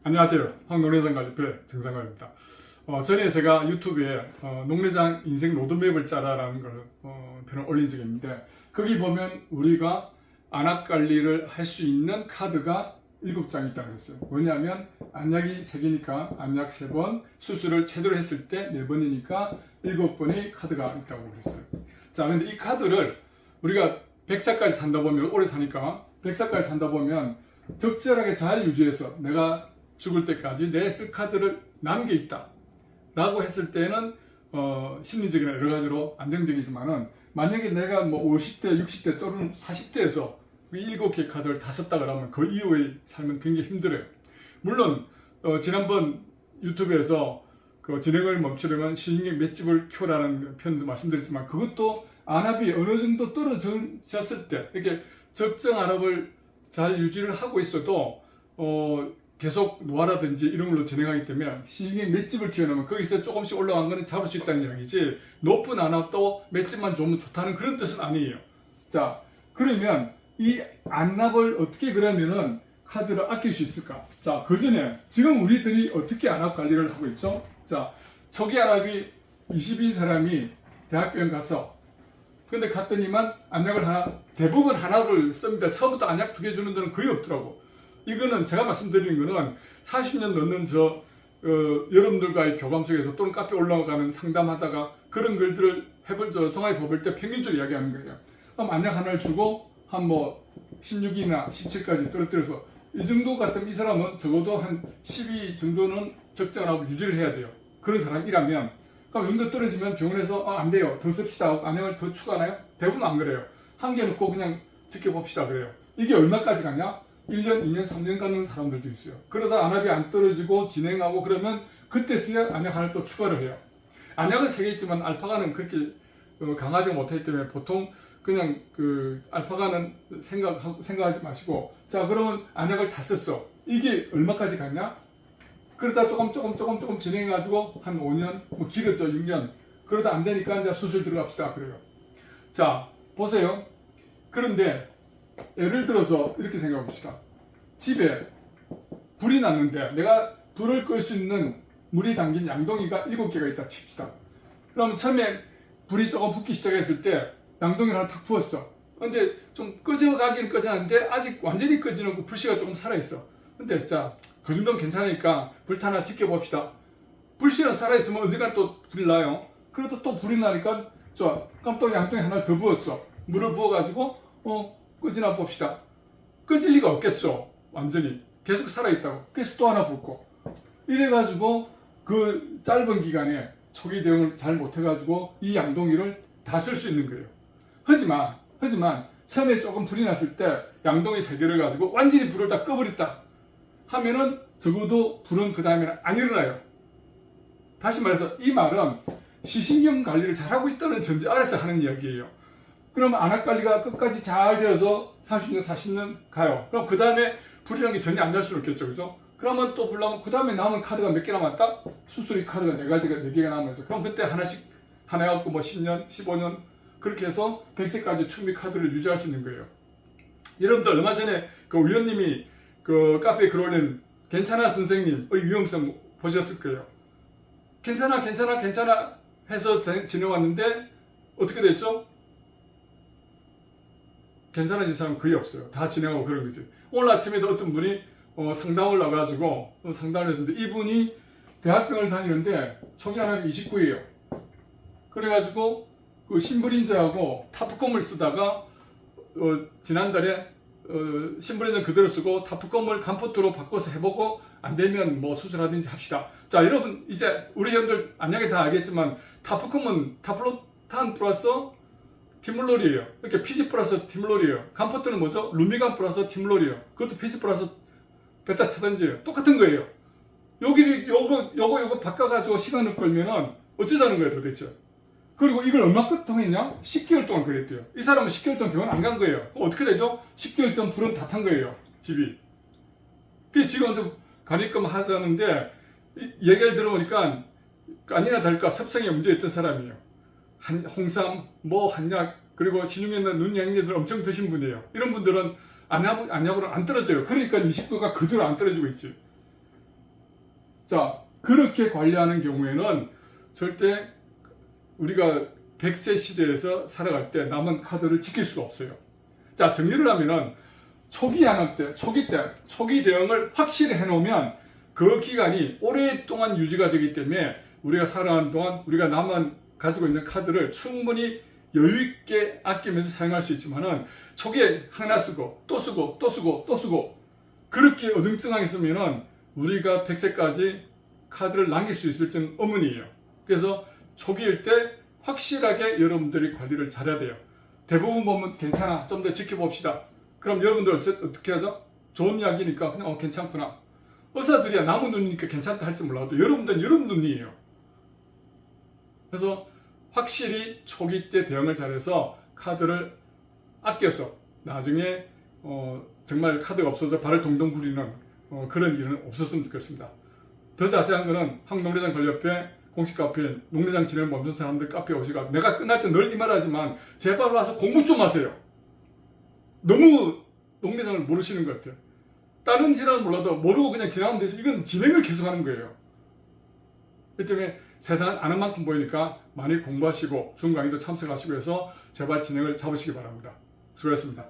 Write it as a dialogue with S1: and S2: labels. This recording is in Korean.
S1: 안녕하세요. 황농내장 관리표의 정상관입니다. 전에 제가 유튜브에 농내장 인생 로드맵을 짜라라는 걸 편을 올린 적이 있는데, 거기 보면 우리가 안압관리를 할 수 있는 카드가 7장이 있다고 했어요. 뭐냐면 안약이 3개니까 안약 3번, 수술을 제대로 했을 때 4번이니까 7번의 카드가 있다고 그랬어요. 자, 근데 이 카드를 우리가 100살까지 산다 보면, 오래 사니까 100살까지 산다 보면 적절하게 잘 유지해서 내가 죽을 때까지 내 쓸 카드를 남겨있다 라고 했을 때는 심리적이나 여러 가지로 안정적이지만은, 만약에 내가 뭐 50대, 60대 또는 40대에서 7개 카드를 다 썼다 그러면 그 이후의 삶은 굉장히 힘들어요. 물론 지난번 유튜브에서 그 진행을 멈추려면 시신경 맷집을 키우라는 표현도 말씀드렸지만, 그것도 안압이 어느 정도 떨어졌을 때, 이렇게 적정 안압을 잘 유지를 하고 있어도 계속 노화라든지 이런 걸로 진행하기 때문에 시신경 맷집을 키워놓으면 거기서 조금씩 올라간 거는 잡을 수 있다는 이야기지, 높은 안압도 맷집만 좋으면 좋다는 그런 뜻은 아니에요. 자, 그러면 이 안압을 어떻게 그러면은 카드를 아낄 수 있을까? 자, 그 전에 지금 우리들이 어떻게 안압 관리를 하고 있죠? 자, 초기 안압이 20인 사람이 대학병원 가서, 근데 갔더니만 안약을 대부분 하나를 씁니다. 처음부터 안약 2개 주는 데는 거의 없더라고. 이거는 제가 말씀드리는 거는 40년 넘는 여러분들과의 교감 속에서 또는 카페 올라가는 상담하다가 그런 글들을 종합해 볼 때 평균적으로 이야기하는 거예요. 그럼 안약 하나를 주고 한 16이나 17까지 떨어뜨려서, 이 정도 같으면 이 사람은 적어도 한 12 정도는 적정하고 유지를 해야 돼요. 그런 사람이라면, 그럼 정도 떨어지면 병원에서 안 돼요, 더 씁시다, 안약을 더 추가하나요? 대부분 안 그래요. 한 개 넣고 그냥 지켜봅시다 그래요. 이게 얼마까지 가냐? 1년, 2년, 3년 가는 사람들도 있어요. 그러다 안압이 안 떨어지고 진행하고 그러면 그때서야 안약 하나를 또 추가를 해요. 안약은 3개 있지만 알파가는 그렇게 강하지 못하기 때문에 보통 그냥 알파가는 생각하지 마시고, 자, 그러면 안약을 다 썼어. 이게 얼마까지 갔냐? 그러다 조금 진행해가지고 한 5년, 길었죠, 6년. 그러다 안 되니까 이제 수술 들어갑시다 그래요. 자, 보세요. 그런데 예를 들어서 이렇게 생각해 봅시다. 집에 불이 났는데 내가 불을 끌 수 있는 물이 담긴 양동이가 7개가 있다 칩시다. 그럼 처음에 불이 조금 붙기 시작했을 때 양동이를 하나 탁 부었어. 근데 좀 꺼져가기는 꺼졌는데 아직 완전히 꺼지는 그 불씨가 조금 살아있어. 근데 자, 그 정도면 괜찮으니까 불 하나 지켜봅시다. 불씨가 살아있으면 언젠가 또 불이 나요. 그래도 또 불이 나니까, 좋아, 그럼 또 양동이 하나 더 부었어. 물을 부어가지고 끄지나 봅시다. 꺼질 리가 없겠죠. 완전히 계속 살아있다고. 그래서 또 하나 붓고, 이래가지고 그 짧은 기간에 초기 대응을 잘 못해가지고 이 양동이를 다 쓸 수 있는 거예요. 하지만 처음에 조금 불이 났을 때 양동이 3개를 가지고 완전히 불을 다 꺼버렸다 하면은 적어도 불은 그 다음에는 안 일어나요. 다시 말해서 이 말은 시신경 관리를 잘하고 있다는 전제 아래서 하는 이야기예요. 그러면 안압 관리가 끝까지 잘 되어서 30년, 40년 가요. 그럼 그 다음에 불이라는 게 전혀 안 날 수는 없겠죠, 그죠? 그러면 또 불나면 그 다음에 남은 카드가 몇 개 남았다? 수술이 카드가 4개가 남아서, 그럼 그때 하나씩 해갖고 10년, 15년 그렇게 해서 100세까지 충분히 카드를 유지할 수 있는 거예요. 여러분들 얼마 전에 그 위원님이 그 카페에 글 올린 괜찮아 선생님의 위험성 보셨을 거예요. 괜찮아 해서 지내왔는데 어떻게 됐죠? 괜찮아진 사람은 거의 없어요. 다 진행하고 그런 거지. 오늘 아침에도 어떤 분이 상담을 나가지고 상담을 했는데, 이분이 대학병을 다니는데 초기 안압이 29예요. 그래가지고 그 심부린제하고 타프검을 쓰다가 지난달에 심부린제 그대로 쓰고 타프검을 감포트로 바꿔서 해보고 안 되면 수술하든지 합시다. 자, 여러분 이제 우리 형들 안약에 다 알겠지만 타프검은 타플로탄 플러스 티물롤이에요. 이렇게 피지 플러스 티물롤이에요. 감포트는 뭐죠? 루미간 플러스 티물롤이에요. 그것도 피지 플러스 베타 차단제예요. 똑같은 거예요. 요거 바꿔가지고 시간을 끌면은 어쩌자는 거예요 도대체. 그리고 이걸 얼마 동안 했냐? 10개월 동안 그랬대요. 이 사람은 10개월 동안 병원 안 간 거예요. 그럼 어떻게 되죠? 10개월 동안 불은 다 탄 거예요, 집이. 그래서 지금 가리끔 하자는데, 얘기를 들어보니까 아니나 다를까 섭성에 문제였던 사람이에요. 홍삼, 한약, 그리고 신용했나 눈양제들 엄청 드신 분이에요. 이런 분들은 안약으로 안 떨어져요. 그러니까 29가 그대로 안 떨어지고 있지. 자, 그렇게 관리하는 경우에는 절대 우리가 100세 시대에서 살아갈 때 남은 카드를 지킬 수가 없어요. 자, 정리를 하면은 초기 한학 때, 초기 대응을 확실히 해놓으면 그 기간이 오랫동안 유지가 되기 때문에 우리가 살아가는 동안 우리가 가지고 있는 카드를 충분히 여유있게 아끼면서 사용할 수 있지만은 초기에 하나 쓰고 또 쓰고 또 쓰고 또 쓰고 그렇게 어정쩡하게 쓰면은 우리가 100세까지 카드를 남길 수 있을지는 의문이에요. 그래서 초기일 때 확실하게 여러분들이 관리를 잘해야 돼요. 대부분 보면 괜찮아, 좀 더 지켜봅시다. 그럼 여러분들 어떻게 하죠? 좋은 이야기니까 그냥 괜찮구나. 의사들이야 나무 눈이니까 괜찮다 할지 몰라도 여러분들은 여러분 눈이에요. 그래서 확실히 초기 때 대응을 잘해서 카드를 아껴서 나중에 정말 카드가 없어서 발을 동동 구리는 그런 일은 없었으면 좋겠습니다. 더 자세한 거는 한국농내장 관리협회 공식 카페인 농내장 진행을 멈춘 사람들 카페에 오시고 내가 끝날 때 늘 이 말하지만 제발 와서 공부 좀 하세요. 너무 농내장을 모르시는 것 같아요. 다른 질환은 몰라도 모르고 그냥 지나가면 되죠. 이건 진행을 계속하는 거예요. 그렇기 때문에 세상은 아는 만큼 보이니까 많이 공부하시고 줌 강의도 참석하시고 해서 제발 진행을 잡으시기 바랍니다. 수고하셨습니다.